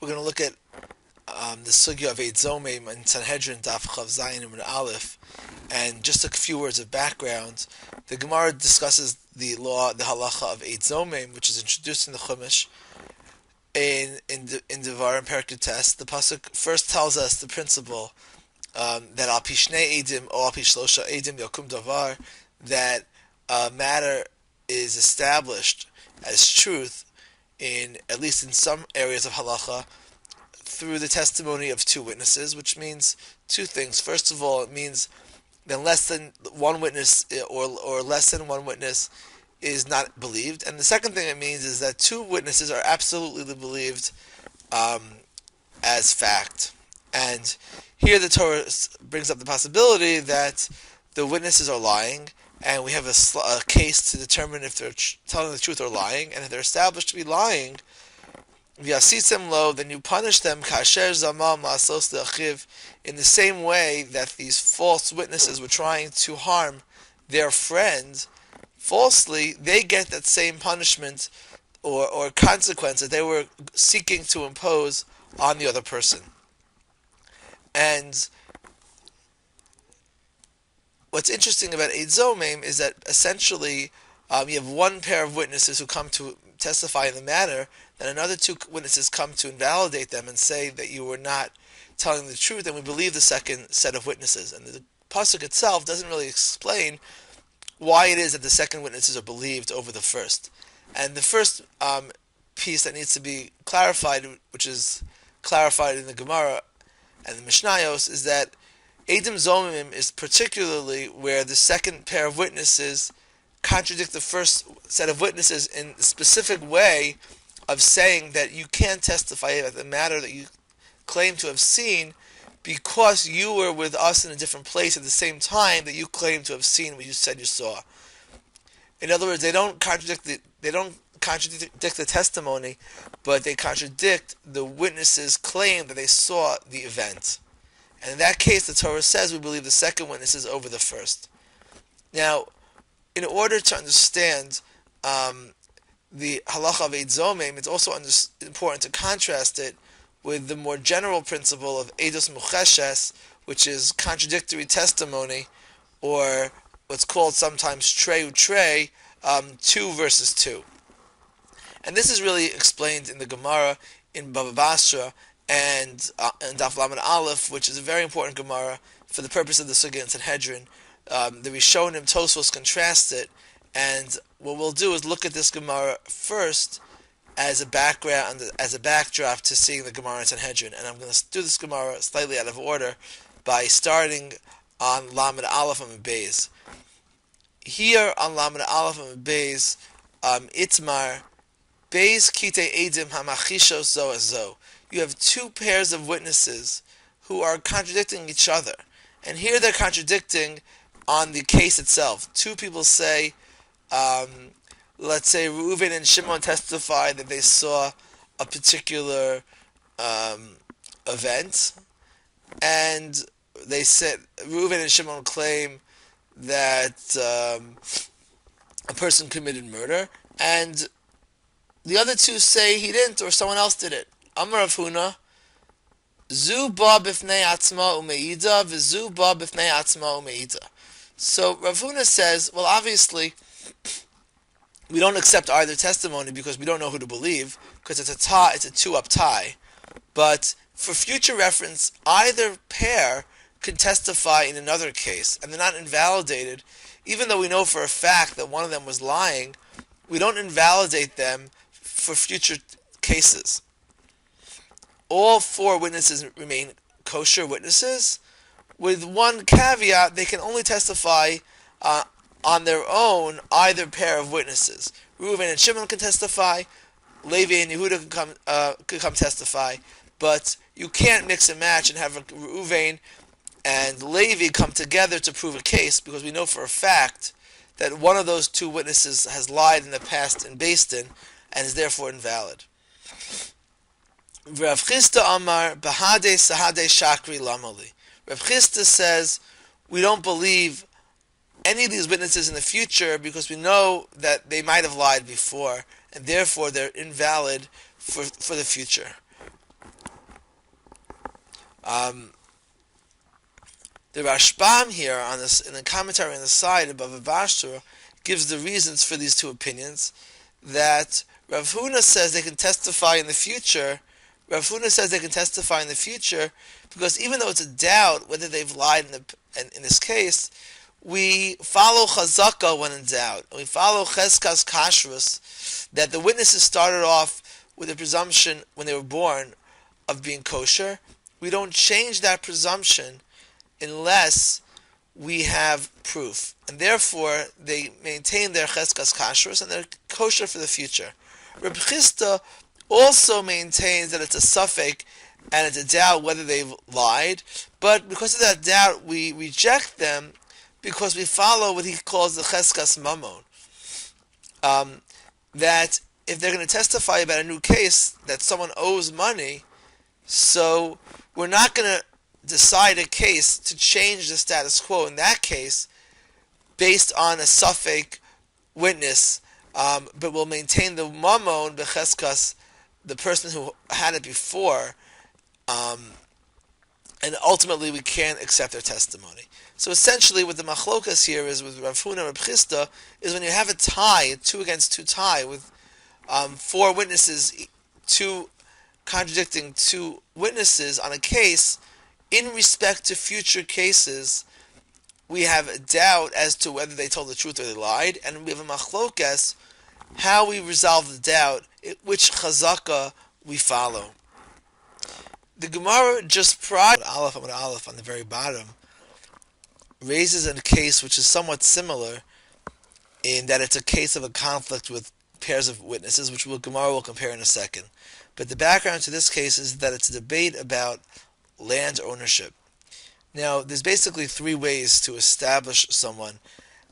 We're going to look at the sugya of Eid Zomem and Sanhedrin Daf Chav Zayin and Aleph, and just a few words of background. The Gemara discusses the law, the halacha of Eid Zomem, which is introduced in the Chumash in Devar and Perkut Test. The pasuk first tells us the principle that al pi shnei edim or al pi shlosha edim yakum davar, that matter is established as truth in at least in some areas of halacha through the testimony of two witnesses, which means two things. First of all, it means that less than one witness or less than one witness is not believed. And the second thing it means is that two witnesses are absolutely believed as fact. And here the Torah brings up the possibility that the witnesses are lying, and we have a case to determine if they're telling the truth or lying, and if they're established to be lying, v'yasitzem lo, then you punish them kasher zamam la'asos le'achiv, in the same way that these false witnesses were trying to harm their friend falsely. They get that same punishment or consequence that they were seeking to impose on the other person. And what's interesting about Eid Zomem is that essentially you have one pair of witnesses who come to testify in the matter, then another two witnesses come to invalidate them and say that you were not telling the truth, and we believe the second set of witnesses. And the pasuk itself doesn't really explain why it is that the second witnesses are believed over the first. And the first piece that needs to be clarified, which is clarified in the Gemara and the Mishnayos, is that Eid Zomem is particularly where the second pair of witnesses contradict the first set of witnesses in a specific way of saying that you can't testify about the matter that you claim to have seen because you were with us in a different place at the same time that you claim to have seen what you said you saw. In other words, they don't contradict the testimony, but they contradict the witnesses' claim that they saw the event. And in that case, the Torah says we believe the second witness is over the first. Now, in order to understand the halacha of Eid Zomem, it's also important to contrast it with the more general principle of Eidos Mucheshes, which is contradictory testimony, or what's called sometimes Trei Utrei, 2 versus 2. And this is really explained in the Gemara in Bava Basra and Daf Lamed Aleph, which is a very important Gemara for the purpose of the Sugya and Sanhedrin. The Rishonim Tosfos contrast it, and what we'll do is look at this Gemara first as a background, as a backdrop to seeing the Gemara and Sanhedrin. And I'm going to do this Gemara slightly out of order by starting on Lamed Aleph and Beis. Here on Lamed Aleph and Beis, Itmar Beis Kite Edim Hamachishos Zo Zo. You have two pairs of witnesses who are contradicting each other, and here they're contradicting on the case itself. Two people say, let's say Reuven and Shimon testify that they saw a particular event, and they said Reuven and Shimon claim that a person committed murder, and the other two say he didn't, or someone else did it. Amar Rav Huna, Zu ba b'fnei atzma umeida, v'zu ba b'fnei atzma umeida. So Rav Huna says, well, obviously, we don't accept either testimony because we don't know who to believe, because it's a two-up tie. But for future reference, either pair can testify in another case, and they're not invalidated. Even though we know for a fact that one of them was lying, we don't invalidate them for future cases. All four witnesses remain kosher witnesses, with one caveat: they can only testify on their own, either pair of witnesses. Reuven and Shimon can testify, Levi and Yehuda could come testify, but you can't mix and match and have Reuven and Levi come together to prove a case, because we know for a fact that one of those two witnesses has lied in the past in Beis Din and is therefore invalid. Rav Chisda Amar Bahade Sahade Shakri Lamali. Rav Chisda says we don't believe any of these witnesses in the future because we know that they might have lied before, and therefore they're invalid for the future. Um, the Rashbam here on this in the commentary on the side of Bava Basra gives the reasons for these two opinions. That Rav Huna says they can testify in the future. Rav Huna says they can testify in the future because even though it's a doubt whether they've lied in this case, we follow chazaka when in doubt. We follow cheskas kashrus, that the witnesses started off with a presumption when they were born of being kosher. We don't change that presumption unless we have proof. And therefore, they maintain their cheskas kashrus and they're kosher for the future. Reb Chisda also maintains that it's a suffix and it's a doubt whether they've lied, but because of that doubt, we reject them because we follow what he calls the cheskas mamon. That if they're going to testify about a new case that someone owes money, so we're not going to decide a case to change the status quo in that case based on a suffix witness, but we'll maintain the mamon becheskas, the person who had it before, and ultimately we can't accept their testimony. So essentially what the machlokas here is with Rav Huna and Rav Chisda is when you have a tie, a 2 against 2 tie with 4 witnesses, 2 contradicting 2 witnesses on a case, in respect to future cases, we have a doubt as to whether they told the truth or they lied, and we have a machlokas how we resolve the doubt, which chazaka we follow. The Gemara just prior Aleph on the very bottom raises a case which is somewhat similar in that it's a case of a conflict with pairs of witnesses, which Gemara will compare in a second. But the background to this case is that it's a debate about land ownership. Now, there's basically 3 ways to establish someone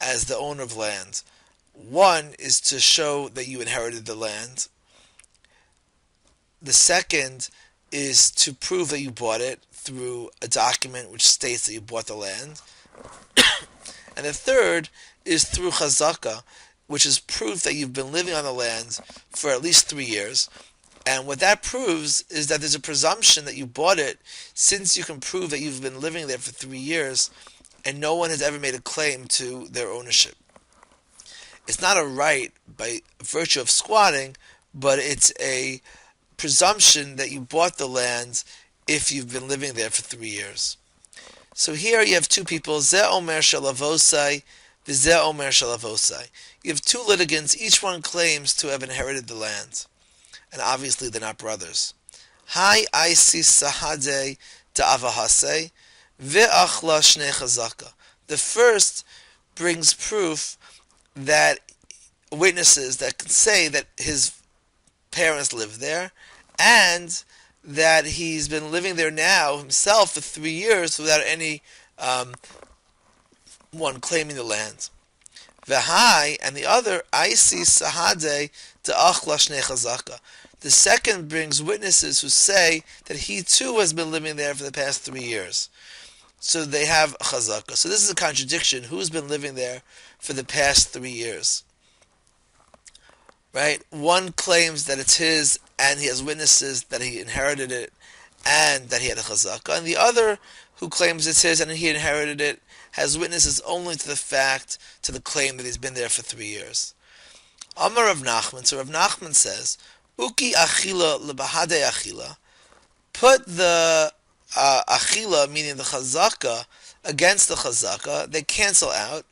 as the owner of land. One is to show that you inherited the land. The second is to prove that you bought it through a document which states that you bought the land. And the third is through chazaka, which is proof that you've been living on the land for at least 3 years. And what that proves is that there's a presumption that you bought it since you can prove that you've been living there for 3 years and no one has ever made a claim to their ownership. It's not a right by virtue of squatting, but it's a presumption that you bought the land if you've been living there for 3 years. So here you have 2 people, Zeh Omer Shalavosai, V'Zeh Omer Shalavosai. You have 2 litigants, each one claims to have inherited the land. And obviously they're not brothers. Hai Aisi Sahade Ta'avahase, Ve'achla Shnei Chazaka. The first brings proof that witnesses that can say that his parents lived there and that he's been living there now himself for 3 years without any one claiming the land. V'hai, and the other, Aisi Sahade Ta'achla Shnei Chazaka. The second brings witnesses who say that he too has been living there for the past 3 years. So they have chazaka. So this is a contradiction. Who's been living there for the past 3 years? Right? One claims that it's his and he has witnesses that he inherited it and that he had a chazaka. And the other who claims it's his and he inherited it has witnesses only to the fact, to the claim that he's been there for 3 years. Amar Rav Nachman. So Rav Nachman says, Uki achila lebahade achila. Put the achila, meaning the chazaka, against the chazaka. They cancel out.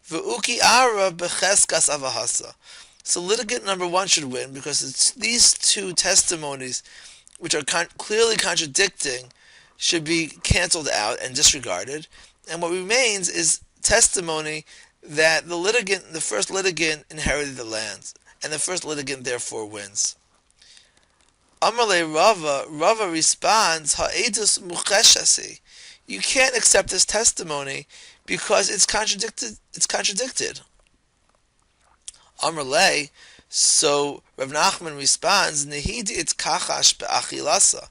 V'uki ara becheskas avahasa. So litigant number 1 should win because it's these 2 testimonies, which are clearly contradicting, should be canceled out and disregarded. And what remains is testimony that the first litigant inherited the land, and the first litigant therefore wins. Amalei Rava responds, Ha'edus mucheshasi. You can't accept this testimony because it's contradicted. Amalei, so Rav Nachman responds, Nehidi it's kachash be'achilasa.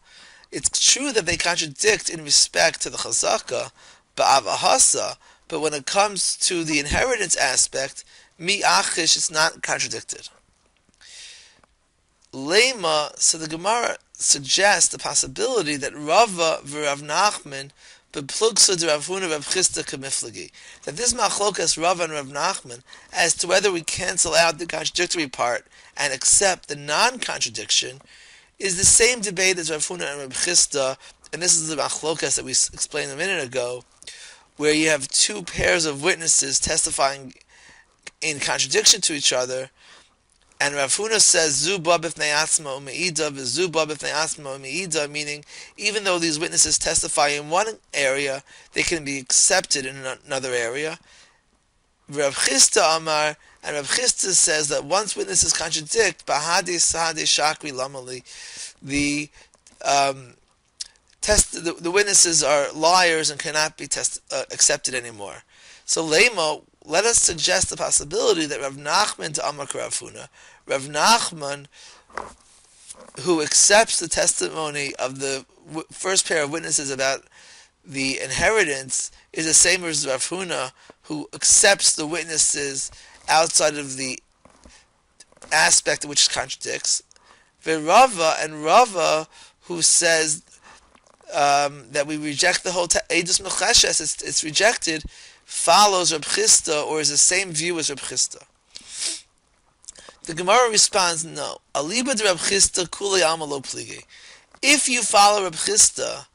It's true that they contradict in respect to the chazaka, ba'avahasa, but when it comes to the inheritance aspect, mi achish, it's not contradicted. Lema, so the Gemara suggests the possibility that Rava v'Rav Nachman beplugsa de Rav Huna Rav Chisda k'miflagi. That this machlokas Rava and Rav Nachman as to whether we cancel out the contradictory part and accept the non-contradiction is the same debate as Rav Huna and Rav Chisda, and this is the machlokas that we explained a minute ago, where you have two pairs of witnesses testifying in contradiction to each other. And Rav Huna says, Zu ba b'fnei atzma u'me'ida, v'zu ba b'fnei atzma u'me'ida, meaning, even though these witnesses testify in one area, they can be accepted in another area. Rav Chisda Amar, and Rav Chisda says that once witnesses contradict, Bahadi Sahadi Shakri Lamali, the witnesses are liars and cannot be accepted anymore. So Lema, let us suggest the possibility that Rav Nachman to Amar Rav Huna, Rav Nachman, who accepts the testimony of the first pair of witnesses about the inheritance, is the same as Rav Huna, who accepts the witnesses outside of the aspect which contradicts. Rava, and Rava, who says that we reject the whole Eidus Mecheshes, it's rejected, follows Reb Chisda, or is the same view as Reb Chisda. The Gemara responds, no. Aliba de Reb Chisda kulei alma lo pligi. If you follow Reb Chisda,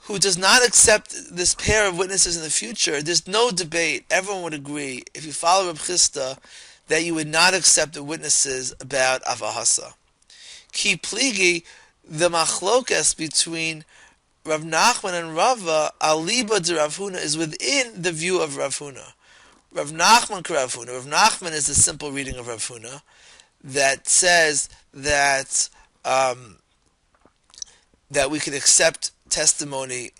who does not accept this pair of witnesses in the future, there's no debate. Everyone would agree, if you follow Reb Chisda, that you would not accept the witnesses about Avahasa. Ki pligi, the machlokas between Rav Nachman and Rava, Aliba de Rav Huna, is within the view of Rav Huna. Rav Nachman Rav Huna. Rav Nachman is the simple reading of Rav Huna that says that that we can accept testimony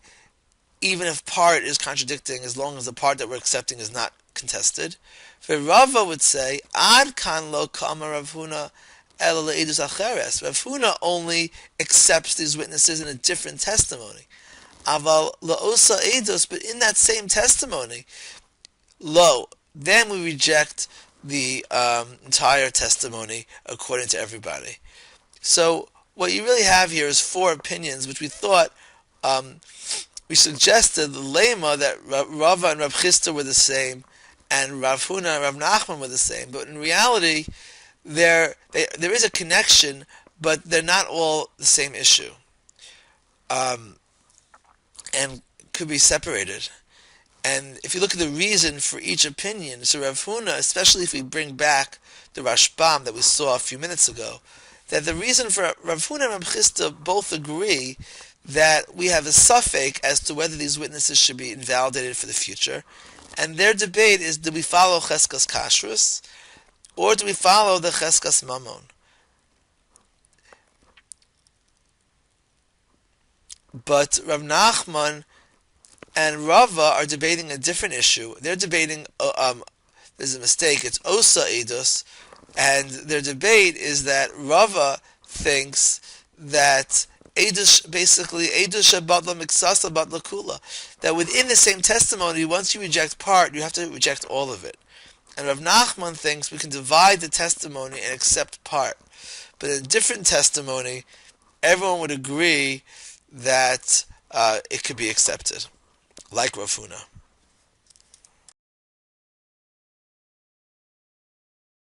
even if part is contradicting, as long as the part that we're accepting is not contested. For Rava would say, Ad kan lo kama Rav Huna el le'edus acheres. Rav Huna only accepts these witnesses in a different testimony. Aval la'osa edus, but in that same testimony, lo, then we reject the entire testimony according to everybody. So what you really have here is four opinions, which we thought we suggested the lema that Rava and Rav Chisda were the same, and Rav Huna and Rav Nachman were the same. But in reality, there is a connection, but they're not all the same issue, and could be separated. And if you look at the reason for each opinion, so Rav Huna, especially if we bring back the Rashbam that we saw a few minutes ago, that the reason for Rav Huna and Rav Chisda both agree that we have a suffix as to whether these witnesses should be invalidated for the future, and their debate is, do we follow Cheskas Kashrus, or do we follow the Cheskas Mamon? But Rav Nachman and Rava are debating a different issue. They're debating, there's a mistake, it's Osa Edus, and their debate is that Rava thinks that Edus, basically, Edus Shabbatla Miksasa Batla Kula, that within the same testimony, once you reject part, you have to reject all of it. And Rav Nachman thinks we can divide the testimony and accept part. But in a different testimony, everyone would agree that it could be accepted, like Rav Huna.